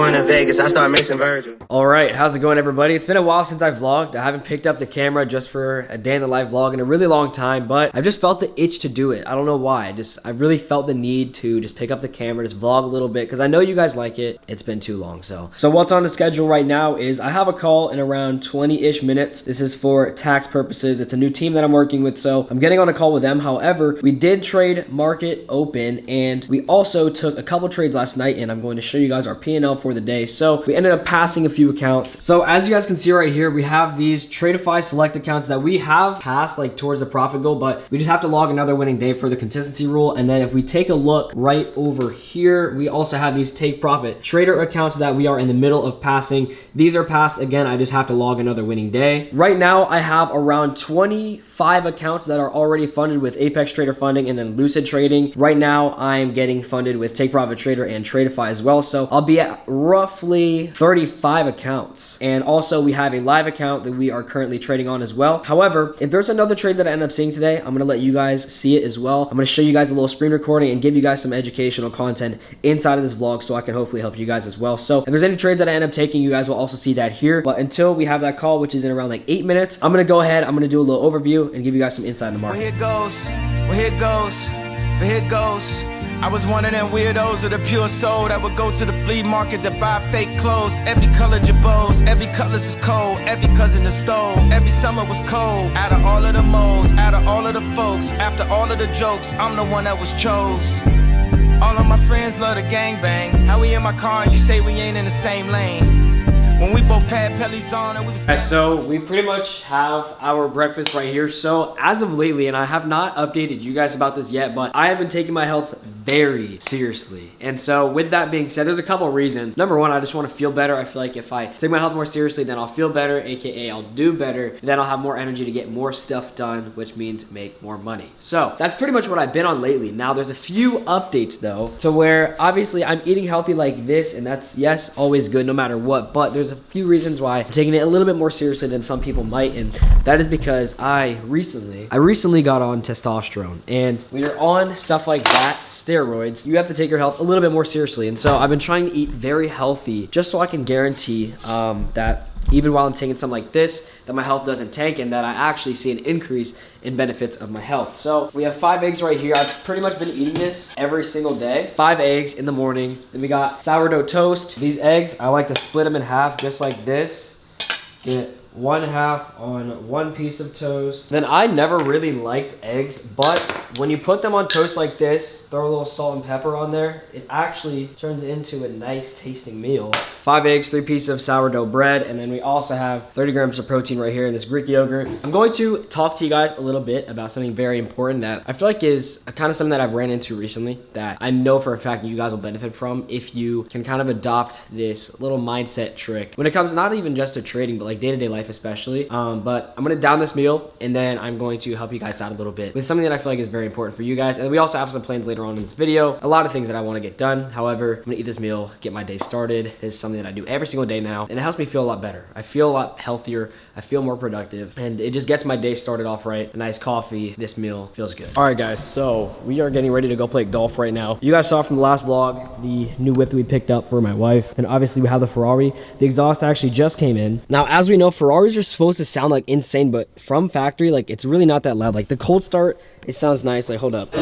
going to Vegas, I start mixing Virgil. All right, how's it going, everybody? It's been a while since I've vlogged. I haven't picked up the camera just for a day in the life vlog in a really long time, but I've just felt the itch to do it. I don't know why. I really felt the need to just pick up the camera, just vlog a little bit, because I know you guys like it. It's been too long. So what's on the schedule right now is I have a call in around 20-ish minutes. This is for tax purposes. It's a new team that I'm working with, so I'm getting on a call with them. However, we did trade market open, and we also took a couple trades last night, and I'm going to show you guys our P&L for the day. So we ended up passing a few accounts. So as you guys can see right here, we have these Tradeify select accounts that we have passed like towards the profit goal, but we just have to log another winning day for the consistency rule. And then if we take a look right over here, we also have these take profit trader accounts that we are in the middle of passing. These are passed. Again, I just have to log another winning day. Right now, I have around 25 accounts that are already funded with Apex Trader funding and then Lucid Trading. Right now, I'm getting funded with Take Profit Trader and Tradeify as well. So I'll be at roughly 35 accounts. And also we have a live account that we are currently trading on as well. However, if there's another trade that I end up seeing today, I'm gonna let you guys see it as well. I'm gonna show you guys a little screen recording and give you guys some educational content inside of this vlog so I can hopefully help you guys as well. So if there's any trades that I end up taking, you guys will also see that here. But until we have that call, which is in around like 8 minutes, I'm gonna go ahead, I'm gonna do a little overview and give you guys some insight in the market. Well, here it goes. I was one of them weirdos of the pure soul that would go to the flea market to buy fake clothes. Every color Jabos, every colors is cold, every cousin is stole. Every summer was cold. Out of all of the moles, out of all of the folks, after all of the jokes, I'm the one that was chose. All of my friends love the gangbang. How we in my car and you say we ain't in the same lane? When we both had pellies on and we was... So we pretty much have our breakfast right here. So as of lately, and I have not updated you guys about this yet, but I have been taking my health very seriously. And so with that being said, there's a couple of reasons. Number one, I just want to feel better. I feel like if I take my health more seriously, then I'll feel better, aka I'll do better. Then I'll have more energy to get more stuff done, which means make more money. So that's pretty much what I've been on lately. Now there's a few updates though, to where obviously I'm eating healthy like this, and that's, yes, always good no matter what, but there's a few reasons why I'm taking it a little bit more seriously than some people might, and that is because I recently got on testosterone. And when you're on stuff like that, steroids, you have to take your health a little bit more seriously. And so I've been trying to eat very healthy just so I can guarantee that even while I'm taking something like this, that my health doesn't tank and that I actually see an increase in benefits of my health. So we have 5 eggs right here. I've pretty much been eating this every single day. 5 eggs in the morning. Then we got sourdough toast. These eggs, I like to split them in half just like this. Get 1/2 on one piece of toast. Then I never really liked eggs, but when you put them on toast like this, throw a little salt and pepper on there, it actually turns into a nice tasting meal. 5 eggs, 3 pieces of sourdough bread, and then we also have 30 grams of protein right here in this Greek yogurt. I'm going to talk to you guys a little bit about something very important that I feel like is kind of something that I've ran into recently that I know for a fact you guys will benefit from if you can kind of adopt this little mindset trick when it comes not even just to trading, but like day-to-day life especially. But I'm gonna down this meal, and then I'm going to help you guys out a little bit with something that I feel like is very important for you guys. And we also have some plans later on in this video, a lot of things that I want to get done. However, I'm gonna eat this meal, get my day started. This is something that I do every single day now, and it helps me feel a lot better. I feel a lot healthier, I feel more productive, and it just gets my day started off right. A nice coffee, this meal feels good. All right guys, so we are getting ready to go play golf right now. You guys saw from the last vlog the new whip that we picked up for my wife, and obviously we have the Ferrari. The exhaust actually just came in. Now, as we know, Ferraris are supposed to sound like insane, but from factory, like, it's really not that loud. Like the cold start, it sounds nice. Like, hold up.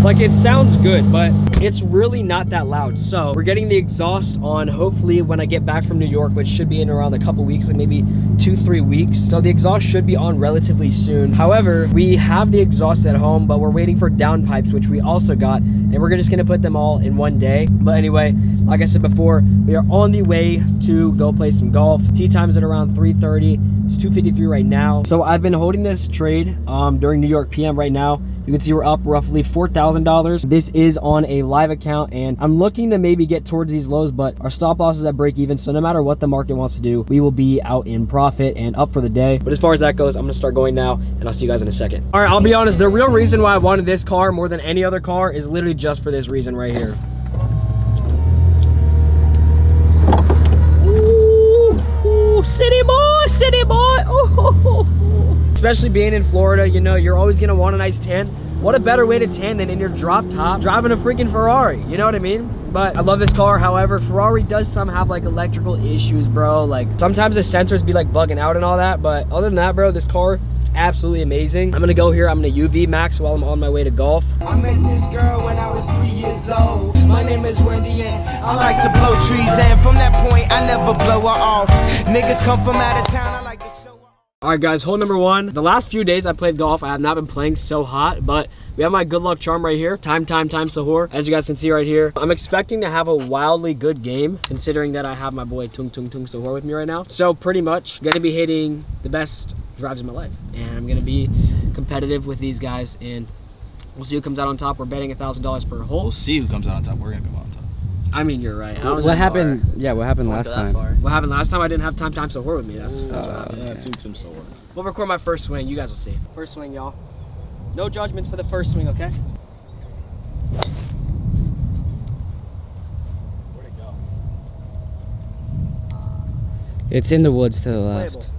Like, it sounds good, but it's really not that loud. So we're getting the exhaust on hopefully when I get back from New York, which should be in around a couple weeks, like maybe 2-3 weeks. So the exhaust should be on relatively soon. However, we have the exhaust at home, but we're waiting for downpipes, which we also got, and we're just gonna put them all in one day. But anyway, like I said before, we are on the way to go play some golf. Tee time's at around 3:30. It's 2:53 right now. So I've been holding this trade during New York PM right now. You can see we're up roughly $4,000. This is on a live account, and I'm looking to maybe get towards these lows, but our stop loss is at break even. So no matter what the market wants to do, we will be out in profit and up for the day. But as far as that goes, I'm gonna start going now, and I'll see you guys in a second. All right, I'll be honest, the real reason why I wanted this car more than any other car is literally just for this reason right here. Ooh, city boy, city boy. Ooh. Especially being in Florida, you know, you're always gonna want a nice tan. what a better way to tan than in your drop top driving a freaking Ferrari, you know what I mean? But I love this car. However, Ferrari does some have like electrical issues, bro. Like sometimes the sensors be like bugging out and all that, but other than that, bro, this car absolutely amazing. I'm gonna go here, I'm gonna UV max while I'm on my way to golf. I met this girl when I was 3 years old. My name is Wendy and I like to blow trees, and from that point I never blow her off. Niggas come from out of town, I like to show off. All right, guys, hole number 1. The last few days I played golf, I have not been playing so hot, but we have my good luck charm right here. Time, Sahur, as you guys can see right here. I'm expecting to have a wildly good game, considering that I have my boy Tung Sahur with me right now. So pretty much gonna be hitting the best drives in my life, and I'm gonna be competitive with these guys, and we'll see who comes out on top. We're betting $1,000 per hole. We'll see who comes out on top. We're gonna come out on top. I mean, you're right. What happened? Yeah, what happened last time? What happened last time? I didn't have time Sahur with me. That's what happened. Okay. We'll record my first swing. You guys will see. First swing, y'all. No judgments for the first swing, okay? Where'd it go? It's in the woods to the left. Playable.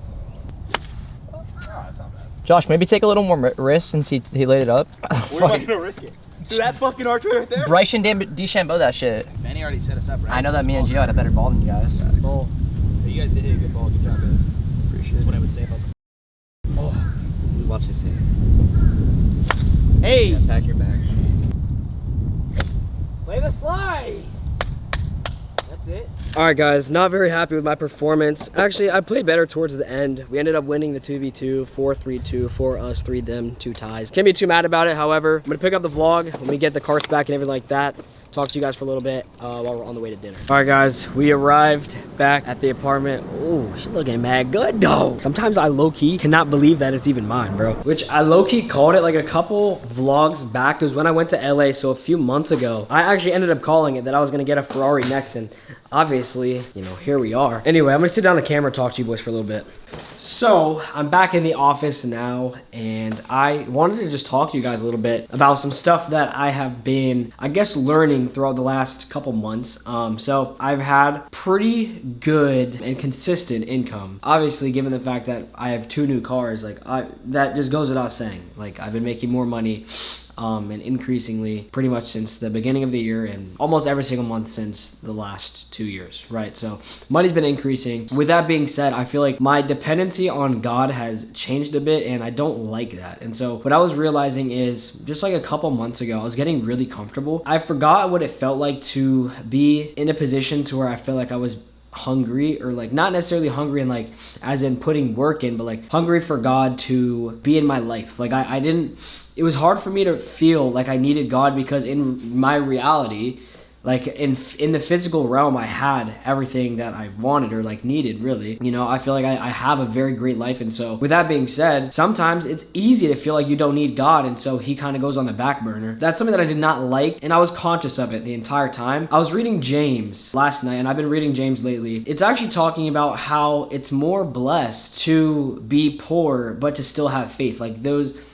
Josh, maybe take a little more risk since he laid it up. Where am I gonna risk it? Dude, that fucking archery right there. Bryson DeChambeau that shit. Benny already set us up, right? I know that me and Gio had a better ball than you guys. Ball. But you guys did hit a good ball. Good job, guys. Appreciate That's it. what I would say if I was. Watch this hit. Hey! Yeah, pack your bag. Play the slice! That's it. All right, guys, not very happy with my performance. Actually, I played better towards the end. We ended up winning the 2v2, 4-3-2, 4 us, 3 them, 2 ties. Can't be too mad about it. However, I'm gonna pick up the vlog when we get the carts back and everything like that. Talk to you guys for a little bit while we're on the way to dinner. All right, guys, we arrived back at the apartment. Oh, she's looking mad good though. Sometimes I low-key cannot believe that it's even mine, bro. Which I low-key called it like a couple vlogs back. It was when I went to LA, so a few months ago. I actually ended up calling it that I was gonna get a Ferrari next, and obviously, you know, here we are. Anyway, I'm gonna sit down the camera and talk to you boys for a little bit. So, I'm back in the office now, and I wanted to just talk to you guys a little bit about some stuff that I have been, I guess, learning throughout the last couple months. So, I've had pretty good and consistent income. Obviously, given the fact that I have 2 new cars, like, that just goes without saying. Like, I've been making more money. And increasingly pretty much since the beginning of the year and almost every single month since the last 2 years, right? So money's been increasing. With that being said, I feel like my dependency on God has changed a bit, and I don't like that. And so what I was realizing is just like a couple months ago, I was getting really comfortable. I forgot what it felt like to be in a position to where I felt like I was hungry, or like not necessarily hungry and like as in putting work in, but like hungry for God to be in my life. Like I didn't, it was hard for me to feel like I needed God, because in my reality, like in the physical realm, I had everything that I wanted or like needed, really. You know, I feel like I have a very great life. And so with that being said, sometimes it's easy to feel like you don't need God, and so he kind of goes on the back burner. That's something that I did not like, and I was conscious of it the entire time. I was reading James last night, and I've been reading James lately. It's actually talking about how it's more blessed to be poor but to still have faith. Like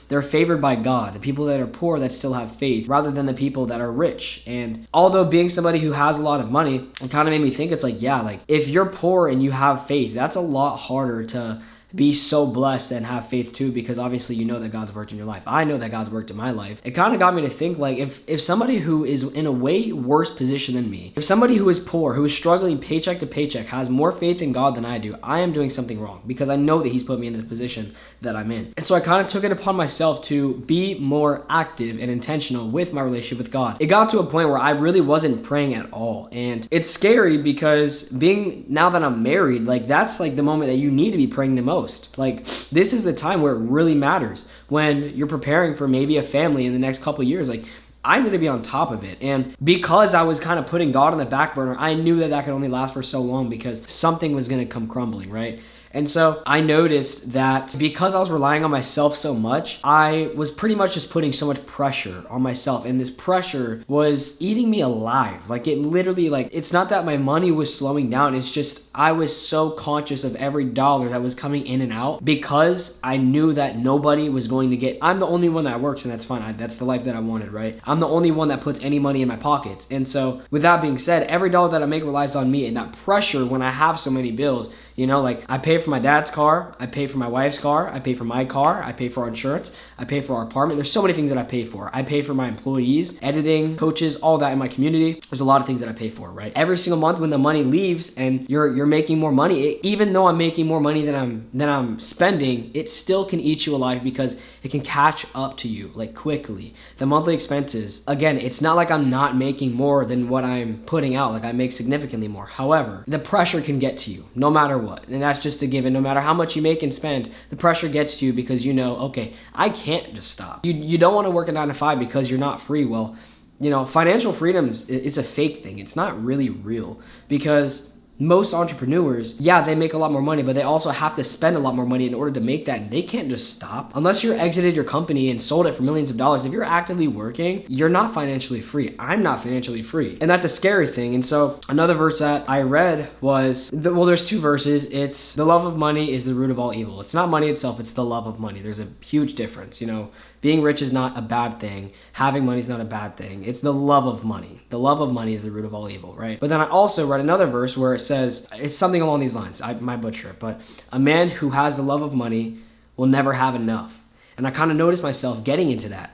they're favored by God, the people that are poor that still have faith, rather than the people that are rich. And although being somebody who has a lot of money, it kind of made me think, it's like, yeah, like if you're poor and you have faith, that's a lot harder to be so blessed and have faith too, because obviously you know that God's worked in your life. I know that God's worked in my life. It kind of got me to think, like, if somebody who is in a way worse position than me, if somebody who is poor, who is struggling paycheck to paycheck, has more faith in God than I do, I am doing something wrong, because I know that he's put me in the position that I'm in. And so I kind of took it upon myself to be more active and intentional with my relationship with God. It got to a point where I really wasn't praying at all. And it's scary, because now that I'm married, like that's like the moment that you need to be praying the most. Like this is the time where it really matters, when you're preparing for maybe a family in the next couple of years. Like I need to be on top of it. And because I was kind of putting God on the back burner, I knew that that could only last for so long, because something was going to come crumbling, right? And so I noticed that because I was relying on myself so much, I was pretty much just putting so much pressure on myself. And this pressure was eating me alive. Like it literally, like, it's not that my money was slowing down. It's just I was so conscious of every dollar that was coming in and out because I knew that nobody was going to get, I'm the only one that works, and that's fine. That's the life that I wanted, right? I'm the only one that puts any money in my pockets. And so with that being said, every dollar that I make relies on me, and that pressure when I have so many bills, you know, like I pay for my dad's car, I pay for my wife's car, I pay for my car, I pay for our insurance, I pay for our apartment. There's so many things that I pay for. I pay for my employees, editing, coaches, all that in my community. There's a lot of things that I pay for, right? Every single month when the money leaves and you're making more money, even though I'm making more money than I'm spending, it still can eat you alive because it can catch up to you like quickly. The monthly expenses, again, it's not like I'm not making more than what I'm putting out. Like I make significantly more. However, the pressure can get to you no matter what. And that's just a given. No matter how much you make and spend, the pressure gets to you because you know, okay, I can't just stop. You don't want to work a 9 to 5 because you're not free. Well, you know, financial freedom, it's a fake thing. It's not really real because most entrepreneurs, yeah, they make a lot more money, but they also have to spend a lot more money in order to make that. They can't just stop. Unless you're exited your company and sold it for millions of dollars, if you're actively working, you're not financially free. I'm not financially free. And that's a scary thing. And so another verse that I read was, well, there's 2 verses. It's the love of money is the root of all evil. It's not money itself, it's the love of money. There's a huge difference. You know, being rich is not a bad thing. Having money is not a bad thing. It's the love of money. The love of money is the root of all evil, right? But then I also read another verse where it says, it's something along these lines. I might butcher it, but a man who has the love of money will never have enough. And I kind of noticed myself getting into that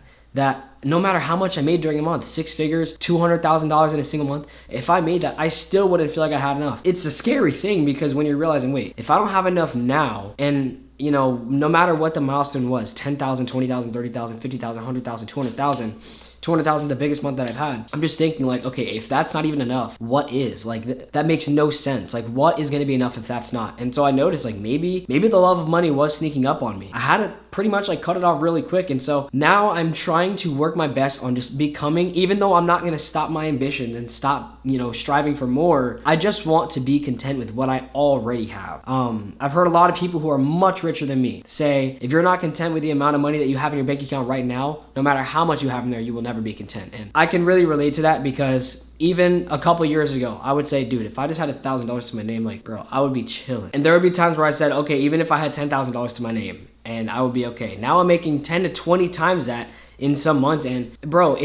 no matter how much I made during a month, 6 figures, $200,000 in a single month, if I made that, I still wouldn't feel like I had enough. It's a scary thing because when you're realizing, wait, if I don't have enough now, and you know, no matter what the milestone was, 10,000, 20,000, 30,000, 50,000, 100,000, 200,000, 200,000, the biggest month that I've had. I'm just thinking like, okay, if that's not even enough, what is? Like that makes no sense. Like what is gonna be enough if that's not? And so I noticed like maybe the love of money was sneaking up on me. I had to pretty much like cut it off really quick. And so now I'm trying to work my best on just becoming, even though I'm not gonna stop my ambition and stop, you know, striving for more, I just want to be content with what I already have. I've heard a lot of people who are much richer than me say, if you're not content with the amount of money that you have in your bank account right now, no matter how much you have in there, you will never be content. And I can really relate to that because even a couple years ago, I would say, dude, if I just had $1,000 to my name, like, bro, I would be chilling. And there would be times where I said, okay, even if I had $10,000 to my name, and I would be okay. Now I'm making 10 to 20 times that in some months, and bro,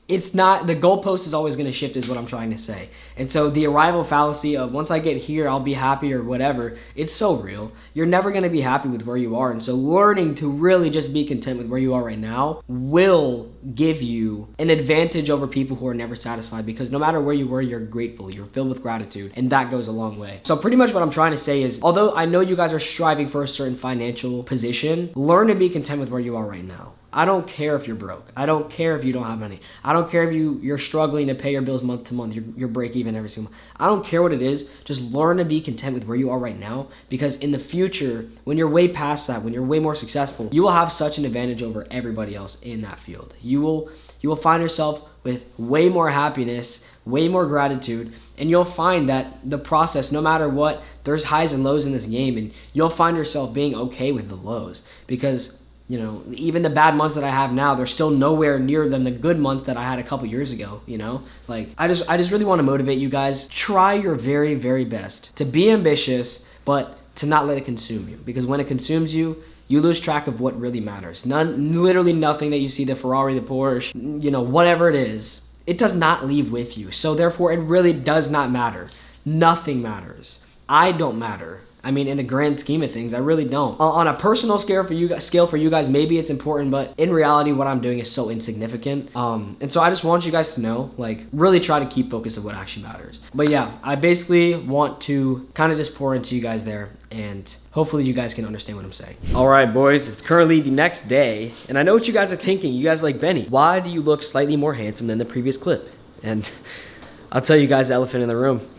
it's not, the goalpost is always going to shift is what I'm trying to say. And so the arrival fallacy of once I get here, I'll be happy or whatever, it's so real. You're never going to be happy with where you are. And so learning to really just be content with where you are right now will give you an advantage over people who are never satisfied, because no matter where you were, you're grateful, you're filled with gratitude, and that goes a long way. So pretty much what I'm trying to say is, although I know you guys are striving for a certain financial position, learn to be content with where you are right now. I don't care if you're broke. I don't care if you don't have money. I don't care if you're struggling to pay your bills month to month. You're break even every single month. I don't care what it is. Just learn to be content with where you are right now, because in the future, when you're way past that, when you're way more successful, you will have such an advantage over everybody else in that field. You will find yourself with way more happiness, way more gratitude, and you'll find that the process, no matter what, there's highs and lows in this game, and you'll find yourself being okay with the lows, because you know, even the bad months that I have now, they're still nowhere near than the good month that I had a couple years ago, you know? Like, I just really want to motivate you guys. Try your very, very best to be ambitious, but to not let it consume you. Because when it consumes you, you lose track of what really matters. Literally nothing that you see, the Ferrari, the Porsche, you know, whatever it is, it does not leave with you. So therefore, it really does not matter. Nothing matters. I don't matter. I mean, in the grand scheme of things, I really don't. On a personal scale for you guys, maybe it's important, but in reality, what I'm doing is so insignificant. And so I just want you guys to know, like, really try to keep focus of what actually matters. But yeah, I basically want to kind of just pour into you guys there, and hopefully you guys can understand what I'm saying. All right, boys, it's currently the next day, and I know what you guys are thinking. You guys like, Benny, why do you look slightly more handsome than the previous clip? And I'll tell you guys the elephant in the room.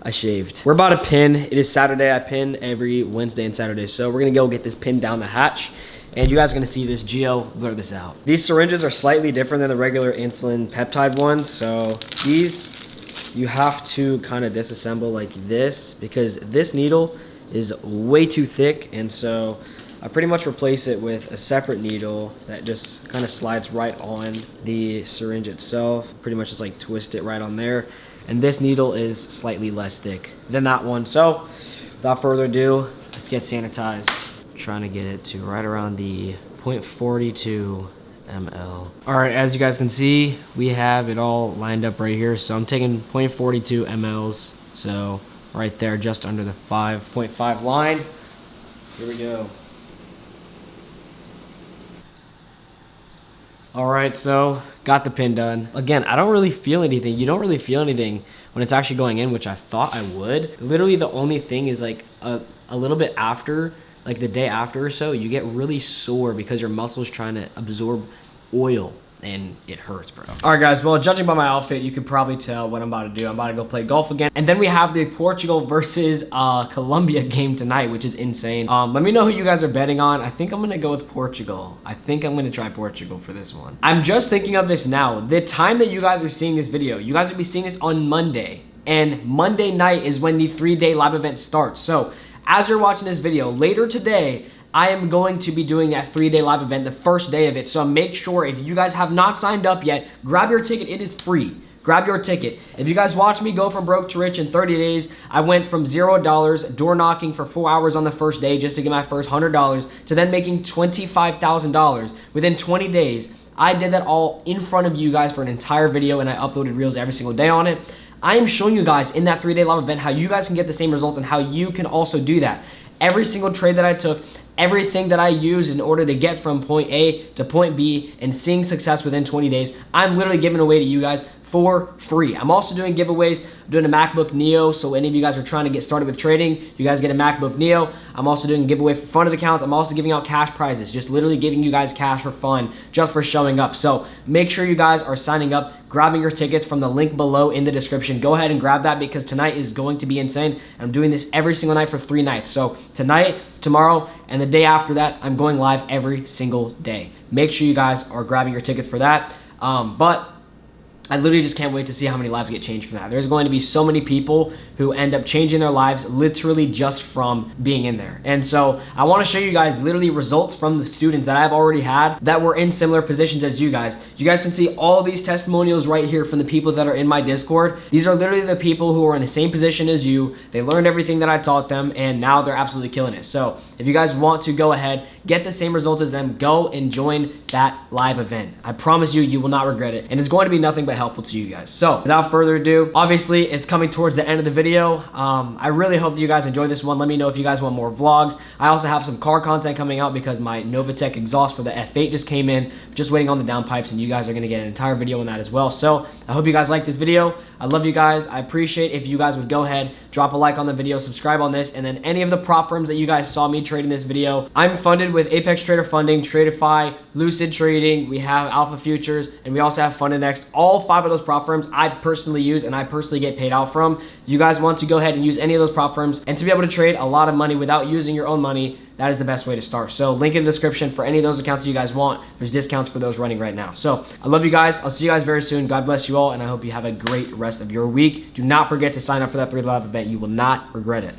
I shaved. We're about to pin. It is Saturday. I pin every Wednesday and Saturday. So we're gonna go get this pin down the hatch, and you guys are gonna see this. Gio, blur this out. These syringes are slightly different than the regular insulin peptide ones. So these, you have to kind of disassemble like this, because this needle is way too thick. And so I pretty much replace it with a separate needle that just kind of slides right on the syringe itself. Pretty much just like twist it right on there. and this needle is slightly less thick than that one. So without further ado, let's get sanitized. Trying to get it to right around the 0.42 ml. All right, as you guys can see, we have it all lined up right here. So I'm taking 0.42 mLs. So right there, just under the 5.5 line. Here we go. All right, so got the pin done. Again, I don't really feel anything. You don't really feel anything when it's actually going in, which I thought I would. Literally the only thing is like a little bit after, like the day after or so, you get really sore because your muscle's trying to absorb oil and it hurts, bro. All right, guys, well, judging by my outfit, you could probably tell what I'm about to do. I'm about to go play golf again. And then we have the Portugal versus Colombia game tonight, which is insane. Let me know who you guys are betting on. I think I'm gonna go with Portugal. I think I'm gonna try Portugal for this one. I'm just thinking of this now. The time that you guys are seeing this video, you guys will be seeing this on Monday. And Monday night is when the 3-day live event starts. So as you're watching this video, later today, I am going to be doing that 3-day live event, the first day of it. So make sure if you guys have not signed up yet, grab your ticket. It is free. Grab your ticket. If you guys watch me go from broke to rich in 30 days, I went from $0 door knocking for 4 hours on the first day just to get my first $100 to then making $25,000 within 20 days. I did that all in front of you guys for an entire video, and I uploaded reels every single day on it. I am showing you guys in that 3-day live event how you guys can get the same results and how you can also do that. Every single trade that I took, everything that I used in order to get from point A to point B and seeing success within 20 days, I'm literally giving away to you guys for free. I'm also doing giveaways. I'm doing a MacBook Neo, so any of you guys are trying to get started with trading, you guys get a MacBook Neo. I'm also doing a giveaway for funded accounts. I'm also giving out cash prizes, just literally giving you guys cash for fun, just for showing up. So make sure you guys are signing up, grabbing your tickets from the link below in the description. Go ahead and grab that because tonight is going to be insane. And I'm doing this every single night for 3 nights. So tonight, tomorrow, and the day after that, I'm going live every single day. Make sure you guys are grabbing your tickets for that. But I literally just can't wait to see how many lives get changed from that. There's going to be so many people who end up changing their lives literally just from being in there. And so I want to show you guys literally results from the students that I've already had that were in similar positions as you guys. You guys can see all these testimonials right here from the people that are in my Discord. These are literally the people who are in the same position as you. They learned everything that I taught them, and now they're absolutely killing it. So if you guys want to go ahead, get the same results as them, go and join that live event. I promise you, you will not regret it. And it's going to be nothing but helpful to you guys. So without further ado, obviously it's coming towards the end of the video. I really hope that you guys enjoyed this one. Let me know if you guys want more vlogs. I also have some car content coming out because my Novatech exhaust for the F8 just came in. I'm just waiting on the downpipes, and you guys are going to get an entire video on that as well. So I hope you guys like this video. I love you guys. I appreciate if you guys would go ahead, drop a like on the video, subscribe on this, and then any of the prop firms that you guys saw me trading this video, I'm funded with Apex Trader Funding, Tradeify, Lucid Trading, we have Alpha Futures, and we also have FundedNext. All 5 of those prop firms I personally use and I personally get paid out from. You guys want to go ahead and use any of those prop firms, and to be able to trade a lot of money without using your own money, that is the best way to start. So link in the description for any of those accounts that you guys want. There's discounts for those running right now. So I love you guys. I'll see you guys very soon. God bless you all, and I hope you have a great rest of your week. Do not forget to sign up for that 3 live event. You will not regret it.